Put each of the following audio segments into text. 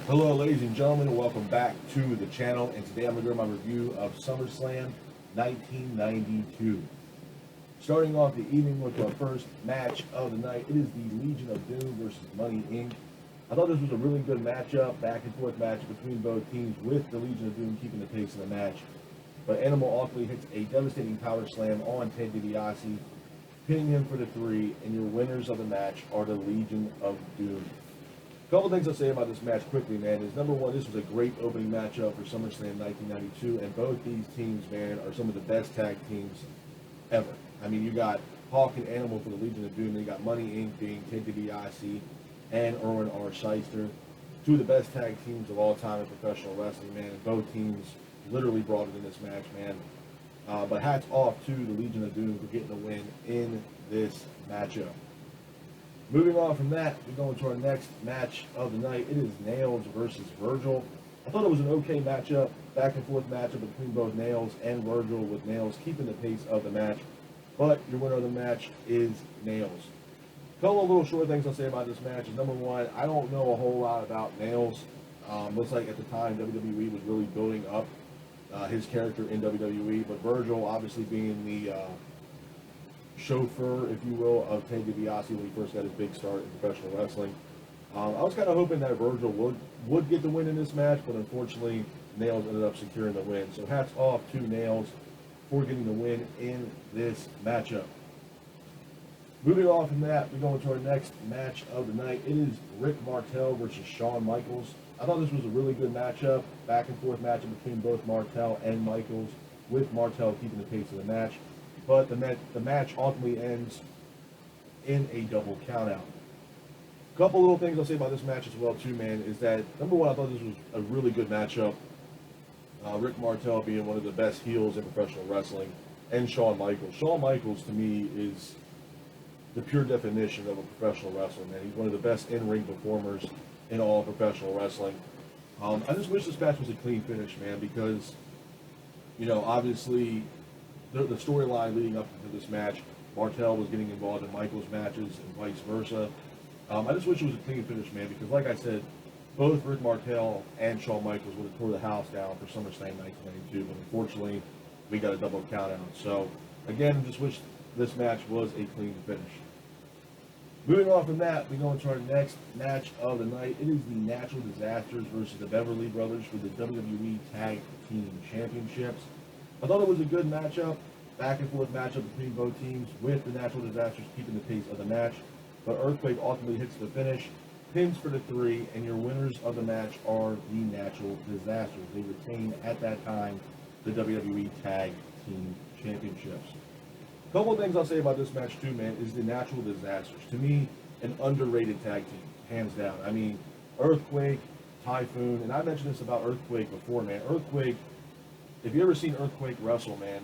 Hello, ladies and gentlemen, and welcome back to the channel. And today I'm going to do my review of Summerslam 1992. Starting off the evening with our first match of the night, it is the Legion of Doom versus Money Inc. I thought this was a really good matchup, back and forth match between both teams, with the Legion of Doom keeping the pace of the match. But Animal ultimately hits a devastating power slam on Ted DiBiase, pinning him for the 3, and your winners of the match are the Legion of Doom. A couple things I'll say about this match quickly, man, is number one, this was a great opening matchup for SummerSlam 1992, and both these teams, man, are some of the best tag teams ever. I mean, you got Hawk and Animal for the Legion of Doom, then you got Money Inc. being Ted DiBiase and Erwin R. Shyster, two of the best tag teams of all time in professional wrestling, man, and both teams literally brought it in this match, man. But hats off to the Legion of Doom for getting the win in this matchup. Moving on from that, we go into our next match of the night. It is Nails versus Virgil. I thought it was an okay matchup, back and forth matchup between both Nails and Virgil, with Nails keeping the pace of the match. But your winner of the match is Nails. A couple of little short things I'll say about this match is, number one, I don't know a whole lot about Nails. Looks like at the time WWE was really building up his character in WWE, but Virgil obviously being the chauffeur, if you will, of Ted DiBiase when he first got his big start in professional wrestling. I was kind of hoping that Virgil would get the win in this match, but unfortunately, Nails ended up securing the win. So hats off to Nails for getting the win in this matchup. Moving on from that, we go into our next match of the night. It is Rick Martel versus Shawn Michaels. I thought this was a really good matchup, back and forth matchup between both Martel and Michaels, with Martel keeping the pace of the match. But the match ultimately ends in a double countout. A couple little things I'll say about this match as well, too, man, is that, number one, I thought this was a really good matchup. Rick Martel being one of the best heels in professional wrestling, and Shawn Michaels. Shawn Michaels, to me, is the pure definition of a professional wrestler, man. He's one of the best in-ring performers in all professional wrestling. I just wish this match was a clean finish, man, because, you know, obviously, the storyline leading up to this match, Martel was getting involved in Michaels matches and vice versa. I just wish it was a clean finish, man, because like I said, both Rick Martel and Shawn Michaels would have tore the house down for SummerSlam 1992, but unfortunately, we got a double count out. So, again, I just wish this match was a clean finish. Moving on from that, we go into our next match of the night. It is the Natural Disasters versus the Beverly Brothers for the WWE Tag Team Championships. I thought it was a good matchup, back and forth matchup between both teams, with the Natural Disasters keeping the pace of the match. But Earthquake ultimately hits the finish, pins for the 3, and your winners of the match are the Natural Disasters. They retain at that time the WWE Tag Team Championships. A couple of things I'll say about this match too, man, is the Natural Disasters. To me, an underrated tag team, hands down. I mean, Earthquake, Typhoon, and I mentioned this about Earthquake before, man. Earthquake, if you ever seen Earthquake wrestle, man,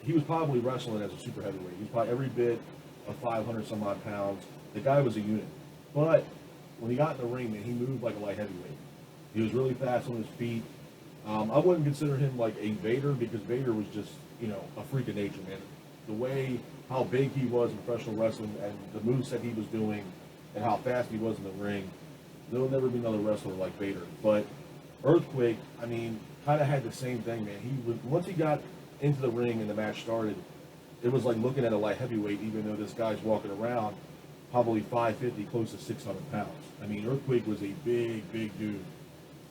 he was probably wrestling as a super heavyweight. He was probably every bit of 500 some odd pounds. The guy was a unit. But when he got in the ring, man, he moved like a light heavyweight. He was really fast on his feet. I wouldn't consider him like a Vader, because Vader was just, you know, a freak of nature, man. The way, how big he was in professional wrestling, and the moveset he was doing, and how fast he was in the ring, there'll never be another wrestler like Vader. But Earthquake, I mean, kind of had the same thing, man. Once he got into the ring and the match started, it was like looking at a light heavyweight, even though this guy's walking around probably 550, close to 600 pounds. I mean, Earthquake was a big, big dude.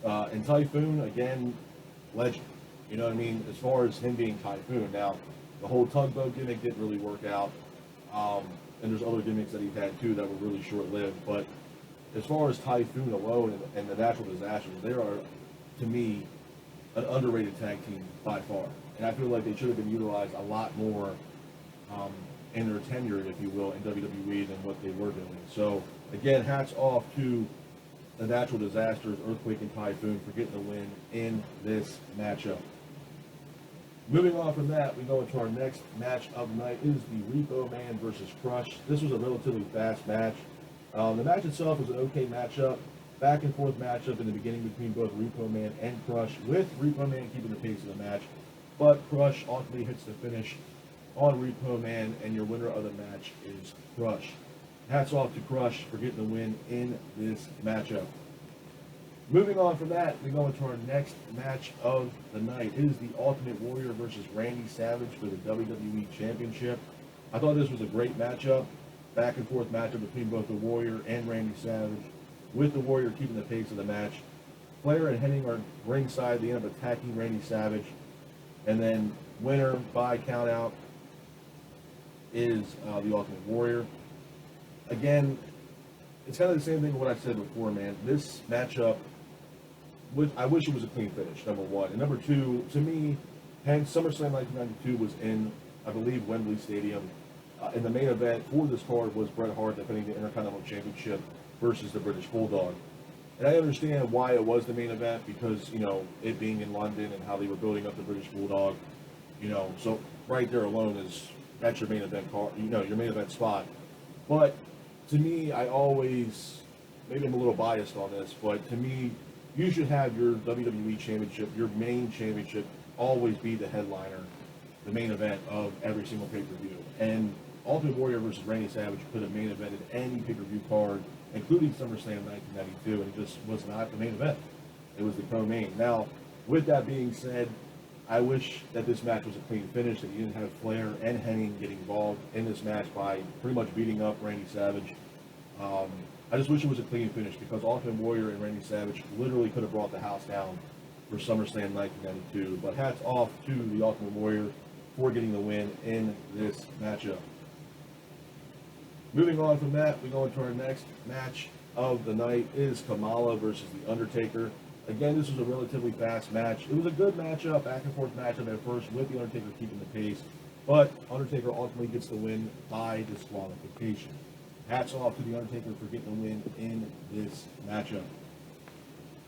And Typhoon, again, legend. You know what I mean? As far as him being Typhoon. Now, the whole tugboat gimmick didn't really work out. And there's other gimmicks that he's had, too, that were really short-lived. But as far as Typhoon alone and the Natural Disasters, they are, to me, an underrated tag team by far. And I feel like they should have been utilized a lot more in their tenure, if you will, in WWE than what they were doing. So, again, hats off to the Natural Disasters, Earthquake and Typhoon, for getting the win in this matchup. Moving on from that, we go into our next match of the night. It is the Repo Man versus Crush. This was a relatively fast match. The match itself was an okay matchup, back and forth matchup in the beginning between both Repo Man and Crush, with Repo Man keeping the pace of the match. But Crush ultimately hits the finish on Repo Man, and your winner of the match is Crush. Hats off to Crush for getting the win in this matchup. Moving on from that, we go into our next match of the night. It is the Ultimate Warrior versus Randy Savage for the WWE Championship. I thought this was a great matchup, back and forth matchup between both the Warrior and Randy Savage, with the Warrior keeping the pace of the match. Flair and Hennig are ringside. They end up attacking Randy Savage, and then winner by countout is the Ultimate Warrior. Again, it's kind of the same thing with what I said before, man. This matchup, I wish it was a clean finish, number one. And number two, to me, hence SummerSlam 1992 was in, I believe, Wembley Stadium. And the main event for this card was Bret Hart defending the Intercontinental Championship versus the British Bulldog. And I understand why it was the main event because, you know, it being in London and how they were building up the British Bulldog, you know, so right there alone that's your main event card, you know, your main event spot. But to me, I always, maybe I'm a little biased on this, but to me, you should have your WWE Championship, your main championship, always be the headliner, the main event of every single pay-per-view. And Ultimate Warrior versus Randy Savage could have main evented any pay-per-view card, including SummerSlam 1992, and it just was not the main event. It was the co-main. Now, with that being said, I wish that this match was a clean finish, that you didn't have Flair and Hennig getting involved in this match by pretty much beating up Randy Savage. I just wish it was a clean finish because Ultimate Warrior and Randy Savage literally could have brought the house down for SummerSlam 1992. But hats off to the Ultimate Warrior for getting the win in this matchup. Moving on from that, we go into our next match of the night. It is Kamala versus The Undertaker. Again, this was a relatively fast match. It was a good matchup, back and forth matchup at first, with The Undertaker keeping the pace. But Undertaker ultimately gets the win by disqualification. Hats off to The Undertaker for getting the win in this matchup.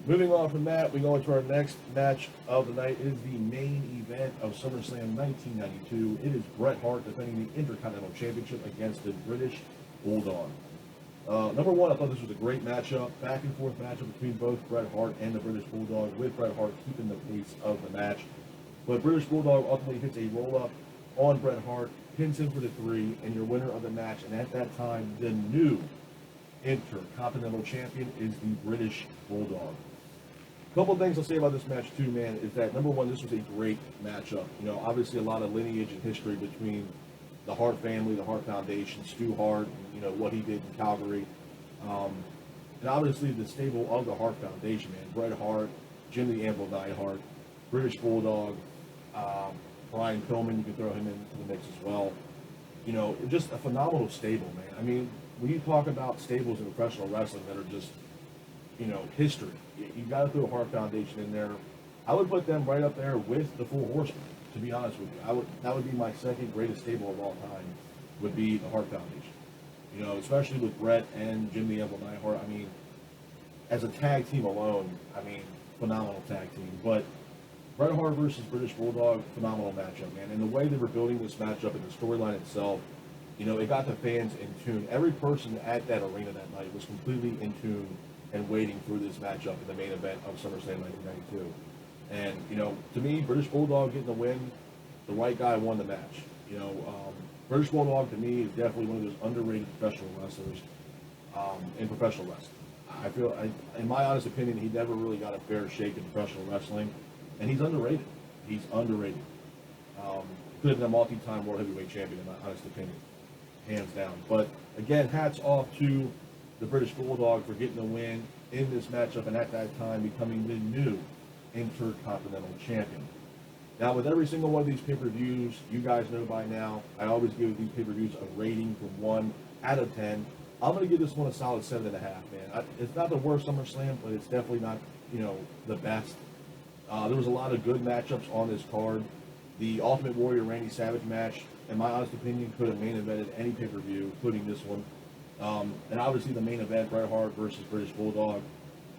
Moving on from that, we go into our next match of the night. It is the main event of SummerSlam 1992. It is Bret Hart defending the Intercontinental Championship against the British Bulldog. Number one, I thought this was a great matchup, back and forth matchup between both Bret Hart and the British Bulldog, with Bret Hart keeping the pace of the match. But British Bulldog ultimately hits a roll-up on Bret Hart, pins him for the 3, and your winner of the match, and at that time, the new Intercontinental Champion is the British Bulldog. A couple of things I'll say about this match too, man, is that number one, this was a great matchup. You know, obviously a lot of lineage and history between the Hart family, the Hart Foundation, Stu Hart, you know, what he did in Calgary. And obviously the stable of the Hart Foundation, man. Bret Hart, Jim the Anvil Neidhart, British Bulldog, Brian Pillman, you can throw him into the mix as well. You know, just a phenomenal stable, man. I mean, when you talk about stables in professional wrestling that are just, you know, history, you got to throw Hart Foundation in there. I would put them right up there with the Four Horsemen, to be honest with you. That would be my second greatest stable of all time, would be the Hart Foundation. You know, especially with Bret and Jim the Anvil Neidhart. I mean, as a tag team alone, I mean, phenomenal tag team. But Bret Hart versus British Bulldog, phenomenal matchup, man. And the way they were building this matchup and the storyline itself, you know, it got the fans in tune. Every person at that arena that night was completely in tune and waiting for this matchup in the main event of SummerSlam 1992. And, you know, to me, British Bulldog getting the win, the right guy won the match. You know, British Bulldog, to me, is definitely one of those underrated professional wrestlers in professional wrestling. I feel, in my honest opinion, he never really got a fair shake in professional wrestling, and he's underrated. He's underrated. Could have been a multi-time world heavyweight champion, in my honest opinion, hands down. But, again, hats off to the British Bulldog for getting the win in this matchup, and at that time becoming the new Intercontinental Champion. Now, with every single one of these pay-per-views, you guys know by now, I always give these pay-per-views a rating from 1 out of 10. I'm going to give this one a solid 7.5, man. It's not the worst SummerSlam, but it's definitely not, you know, the best. There was a lot of good matchups on this card. The Ultimate Warrior Randy Savage match, in my honest opinion, could have main evented any pay-per-view, including this one. And obviously the main event, Bret Hart versus British Bulldog,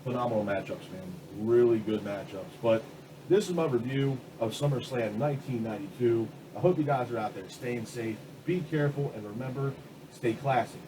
phenomenal matchups, man. Really good matchups. But this is my review of SummerSlam 1992. I hope you guys are out there staying safe, be careful, and remember, stay classy.